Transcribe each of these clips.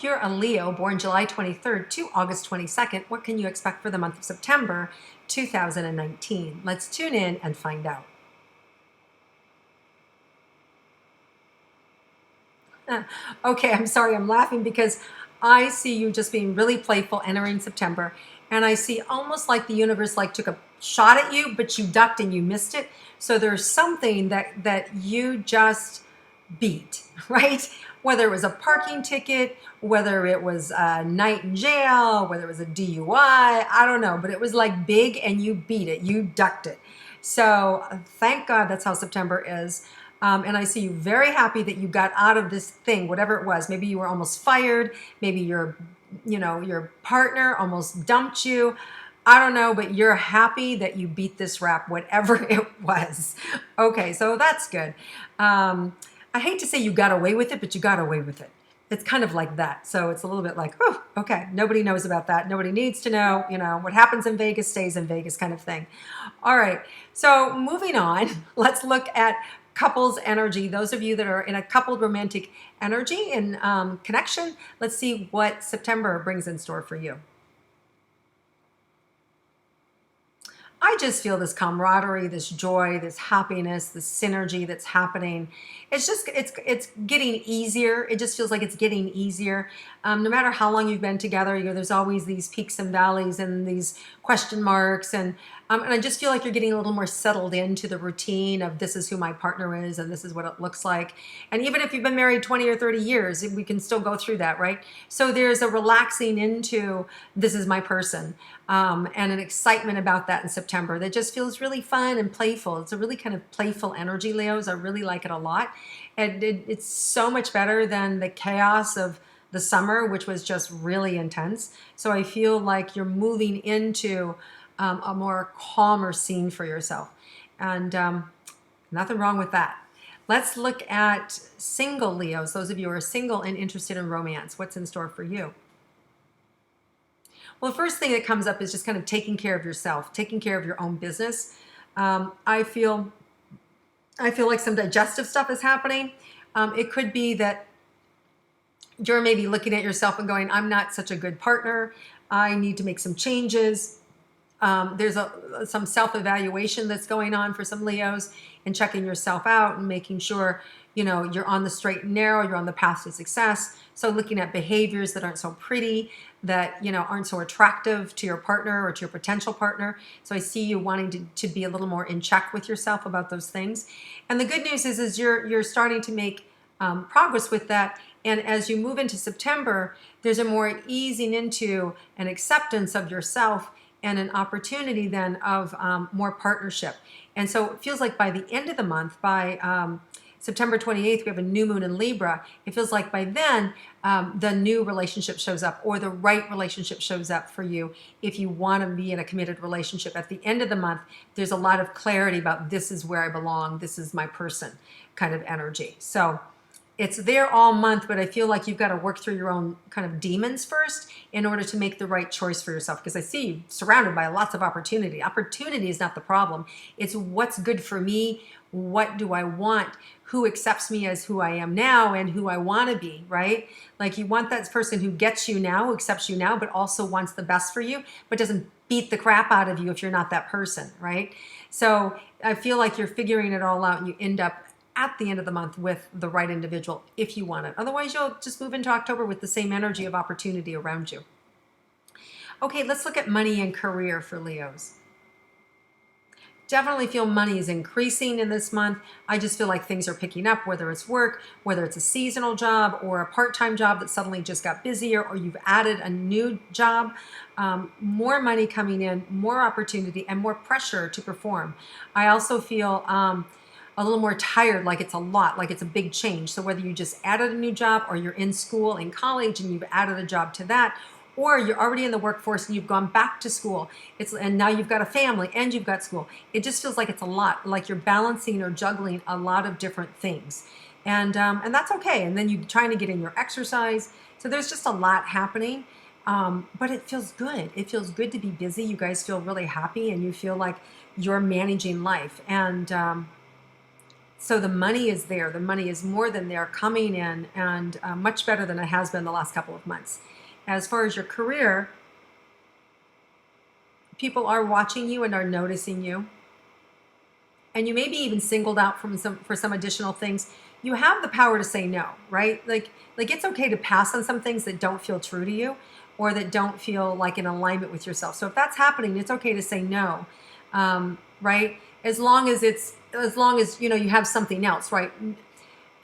if you're a Leo born July 23rd to August 22nd, what can you expect for the month of September 2019? Let's tune in and find out. Okay, I'm sorry, I'm laughing because I see you just being really playful entering September, and I see almost like the universe like took a shot at you, but you ducked and you missed it. So there's something that you just beat, right? Whether it was a parking ticket, whether it was a night in jail, whether it was a DUI, I don't know, but it was like big and you beat it, you ducked it. So thank God that's how September is. And I see you very happy that you got out of this thing, whatever it was. Maybe you were almost fired. Maybe your partner almost dumped you. I don't know, but you're happy that you beat this rap, whatever it was. Okay, so that's good. I hate to say you got away with it, but you got away with it. It's kind of like that. So it's a little bit like, oh, okay, nobody knows about that. Nobody needs to know, what happens in Vegas stays in Vegas kind of thing. All right, so moving on, let's look at couples energy. Those of you that are in a coupled romantic energy and connection, let's see what September brings in store for you. I just feel this camaraderie, this joy, this happiness, this synergy that's happening. It's getting easier. It just feels like it's getting easier. No matter how long you've been together, there's always these peaks and valleys and these question marks, and I just feel like you're getting a little more settled into the routine of this is who my partner is and this is what it looks like. And even if you've been married 20 or 30 years, we can still go through that, right? So there's a relaxing into this is my person, and an excitement about that in September that just feels really fun and playful. It's a really kind of playful energy, Leos. I really like it a lot. And it's so much better than the chaos of the summer, which was just really intense. So I feel like you're moving into a more calmer scene for yourself. And nothing wrong with that. Let's look at single Leos. Those of you who are single and interested in romance. What's in store for you? Well, the first thing that comes up is just kind of taking care of yourself, taking care of your own business. I feel like some digestive stuff is happening. It could be that you're maybe looking at yourself and going, I'm not such a good partner. I need to make some changes. There's some self-evaluation that's going on for some Leos, and checking yourself out and making sure, you're on the straight and narrow, you're on the path to success. So looking at behaviors that aren't so pretty, that, aren't so attractive to your partner or to your potential partner. So I see you wanting to be a little more in check with yourself about those things. And the good news is you're starting to make progress with that. And as you move into September, there's a more easing into an acceptance of yourself and an opportunity then of more partnership. And so it feels like by the end of the month, by September 28th, we have a new moon in Libra. It feels like by then, the new relationship shows up, or the right relationship shows up for you if you want to be in a committed relationship. At the end of the month, there's a lot of clarity about this is where I belong, this is my person kind of energy. So it's there all month, but I feel like you've got to work through your own kind of demons first in order to make the right choice for yourself. Because I see you surrounded by lots of opportunity. Opportunity is not the problem. It's what's good for me. What do I want? Who accepts me as who I am now and who I want to be, right? Like you want that person who gets you now, who accepts you now, but also wants the best for you, but doesn't beat the crap out of you if you're not that person, right? So I feel like you're figuring it all out and you end up at the end of the month with the right individual if you want it. Otherwise, you'll just move into October with the same energy of opportunity around you. Okay, let's look at money and career for Leos. Definitely feel money is increasing in this month. I just feel like things are picking up, whether it's work, whether it's a seasonal job or a part-time job that suddenly just got busier, or you've added a new job. More money coming in, more opportunity, and more pressure to perform. I also feel a little more tired, like it's a lot, like it's a big change. So whether you just added a new job, or you're in school, in college, and you've added a job to that, or you're already in the workforce and you've gone back to school, and now you've got a family and you've got school. It just feels like it's a lot, like you're balancing or juggling a lot of different things. And that's okay. And then you're trying to get in your exercise. So there's just a lot happening. But it feels good. It feels good to be busy. You guys feel really happy and you feel like you're managing life. And So the money is there. The money is more than there coming in, and much better than it has been the last couple of months. As far as your career, people are watching you and are noticing you. And you may be even singled out for some additional things. You have the power to say no, right? Like it's okay to pass on some things that don't feel true to you or that don't feel like in alignment with yourself. So if that's happening, it's okay to say no, right? As long as you have something else, right?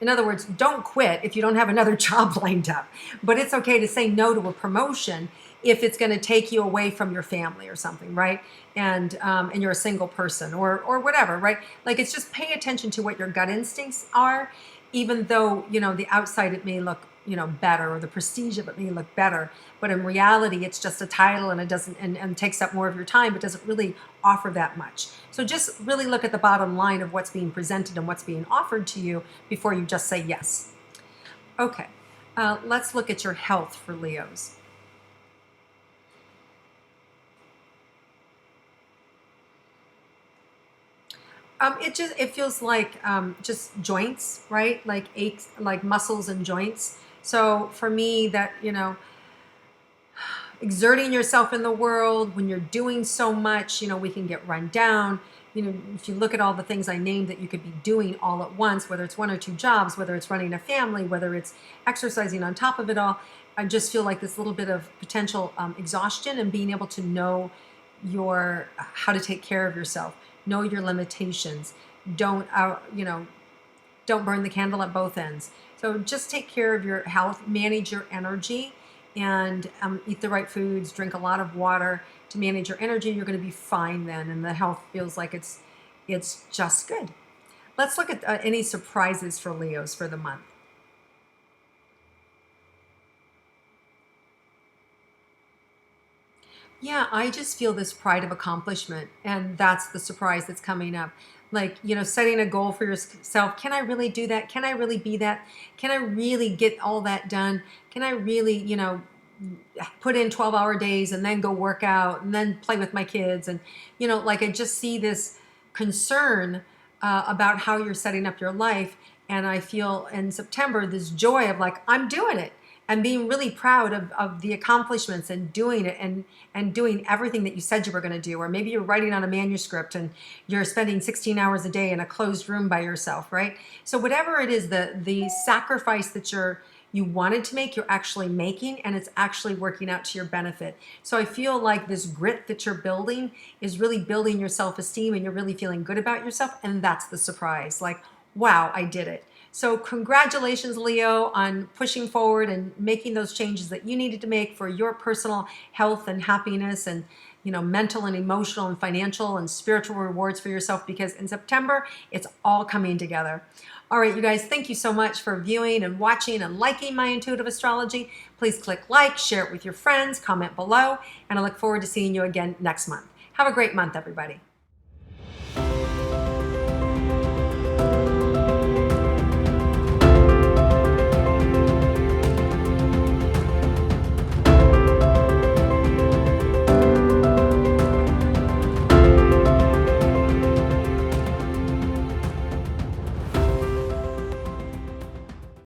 In other words, don't quit if you don't have another job lined up. But it's okay to say no to a promotion if it's going to take you away from your family or something, right? And you're a single person or whatever, right? Like it's just pay attention to what your gut instincts are, even though the outside it may look better, or the prestige of it may look better, but in reality it's just a title, and it doesn't and takes up more of your time, but doesn't really offer that much. So just really look at the bottom line of what's being presented and what's being offered to you before you just say yes. Okay, let's look at your health for Leos. It feels like just joints, right? Like aches, like muscles and joints. So for me, that exerting yourself in the world when you're doing so much, we can get run down. If you look at all the things I named that you could be doing all at once, whether it's one or two jobs, whether it's running a family, whether it's exercising on top of it all, I just feel like this little bit of potential exhaustion, and being able to know how to take care of yourself, know your limitations. Don't burn the candle at both ends. So just take care of your health, manage your energy, and eat the right foods, drink a lot of water to manage your energy. You're going to be fine then, and the health feels like it's just good. Let's look at any surprises for Leos for the month. Yeah, I just feel this pride of accomplishment, and that's the surprise that's coming up. Like, setting a goal for yourself. Can I really do that? Can I really be that? Can I really get all that done? Can I really, put in 12-hour days and then go work out and then play with my kids? And, like I just see this concern about how you're setting up your life. And I feel in September this joy of like, I'm doing it, and being really proud of the accomplishments and doing it, and doing everything that you said you were going to do. Or maybe you're writing on a manuscript and you're spending 16 hours a day in a closed room by yourself, right? So whatever it is, the sacrifice that you wanted to make, you're actually making, and it's actually working out to your benefit. So I feel like this grit that you're building is really building your self-esteem, and you're really feeling good about yourself, and that's the surprise. Like, wow, I did it. So congratulations, Leo, on pushing forward and making those changes that you needed to make for your personal health and happiness, and mental and emotional and financial and spiritual rewards for yourself, because in September, it's all coming together. All right, you guys, thank you so much for viewing and watching and liking my intuitive astrology. Please click like, share it with your friends, comment below, and I look forward to seeing you again next month. Have a great month, everybody.